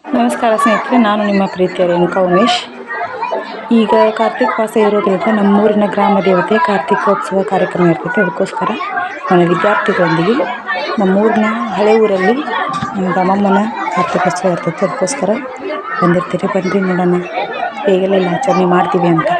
ನಮಸ್ಕಾರ ಸ್ನೇಹಿತರೆ, ನಾನು ನಿಮ್ಮ ಪ್ರೀತಿಯ ರೇಣುಕಾ ಉಮೇಶ್. ಈಗ ಕಾರ್ತಿಕ ಮಾಸ ಇರೋದ್ರಿಂದ ನಮ್ಮೂರಿನ ಗ್ರಾಮ ದೇವತೆ ಕಾರ್ತಿಕೋತ್ಸವ ಕಾರ್ಯಕ್ರಮ ಇರ್ತೈತೆ. ಅದಕ್ಕೋಸ್ಕರ ನನ್ನ ವಿದ್ಯಾರ್ಥಿಗಳೊಂದಿಗೆ ನಮ್ಮೂರಿನ ಹಳೆ ಊರಲ್ಲಿ ಗಮಮ್ಮನ ಕಾರ್ತಿಕೋತ್ಸವ ಇರ್ತೈತೆ. ಅದಕ್ಕೋಸ್ಕರ ಬಂದಿರ್ತೀರಿ. ಬನ್ನಿ ನೋಡೋಣ ಹೇಗೆಲ್ಲ ಆಚರಣೆ ಮಾಡ್ತೀವಿ ಅಂತ.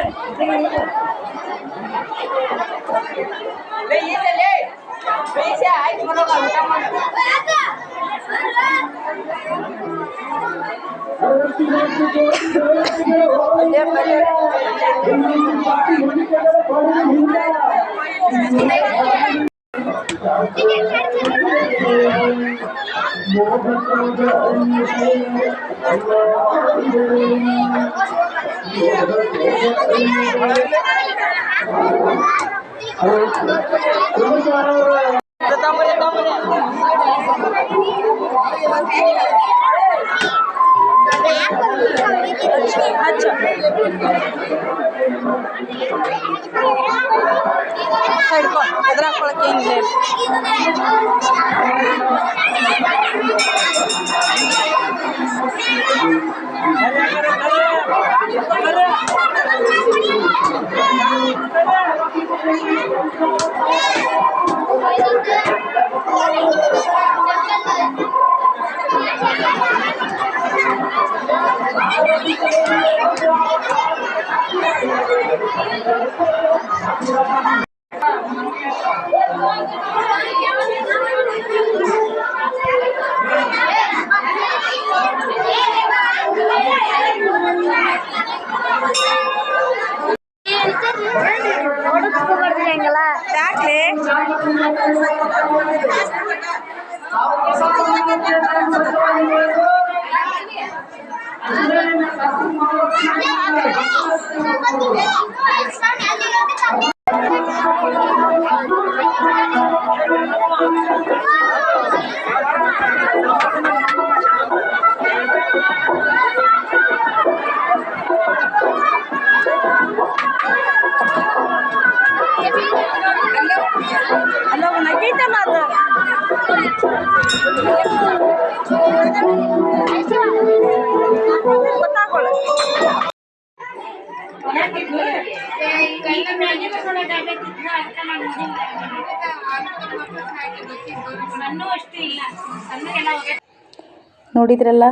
ನೋಡಿದ್ರಲ್ಲ,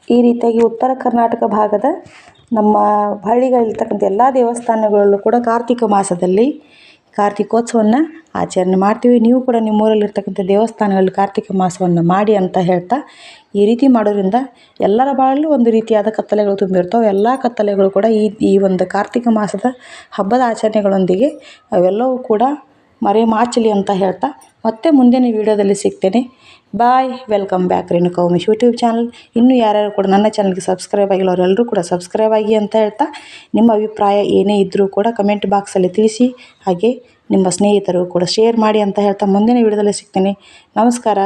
ಈ ರೀತಿಯಾಗಿ ಉತ್ತರ ಕರ್ನಾಟಕ ಭಾಗದ ನಮ್ಮ ಹಳ್ಳಿಗಳಿರ್ತಕ್ಕಂಥ ಎಲ್ಲ ದೇವಸ್ಥಾನಗಳಲ್ಲೂ ಕೂಡ ಕಾರ್ತಿಕ ಮಾಸದಲ್ಲಿ ಕಾರ್ತಿಕೋತ್ಸವವನ್ನು ಆಚರಣೆ ಮಾಡ್ತೀವಿ. ನೀವು ಕೂಡ ನಿಮ್ಮೂರಲ್ಲಿರ್ತಕ್ಕಂಥ ದೇವಸ್ಥಾನಗಳಲ್ಲಿ ಕಾರ್ತಿಕ ಮಾಸವನ್ನು ಮಾಡಿ ಅಂತ ಹೇಳ್ತಾ, ಈ ರೀತಿ ಮಾಡೋದ್ರಿಂದ ಎಲ್ಲರ ಬಾಳಲ್ಲೂ ಒಂದು ರೀತಿಯಾದ ಕತ್ತಲೆಗಳು ತುಂಬಿರ್ತಾವೆ. ಎಲ್ಲ ಕತ್ತಲೆಗಳು ಕೂಡ ಈ ಒಂದು ಕಾರ್ತಿಕ ಮಾಸದ ಹಬ್ಬದ ಆಚರಣೆಗಳೊಂದಿಗೆ ಅವೆಲ್ಲವೂ ಕೂಡ ಮರೆಮಾಚಲಿ ಅಂತ ಹೇಳ್ತಾ ಮತ್ತೆ ಮುಂದಿನ ವಿಡಿಯೋದಲ್ಲಿ ಸಿಗ್ತೇನೆ. Bye. Welcome back Renuka Umesh YouTube channel. ಇನ್ನೂ ಯಾರ್ಯಾರು ಕೂಡ ನನ್ನ ಚಾನಲ್ಗೆ ಸಬ್ಸ್ಕ್ರೈಬ್ ಆಗಿಲ್ಲ ಅವರೆಲ್ಲರೂ ಕೂಡ ಸಬ್ಸ್ಕ್ರೈಬ್ ಆಗಿ ಅಂತ ಹೇಳ್ತಾ, ನಿಮ್ಮ ಅಭಿಪ್ರಾಯ ಏನೇ ಇದ್ದರೂ ಕೂಡ ಕಮೆಂಟ್ ಬಾಕ್ಸಲ್ಲಿ ತಿಳಿಸಿ. ಹಾಗೆ ನಿಮ್ಮ ಸ್ನೇಹಿತರು ಕೂಡ ಶೇರ್ ಮಾಡಿ ಅಂತ ಹೇಳ್ತಾ ಮುಂದಿನ ವಿಡಿಯೋದಲ್ಲಿ ಸಿಗ್ತೇನೆ. ನಮಸ್ಕಾರ.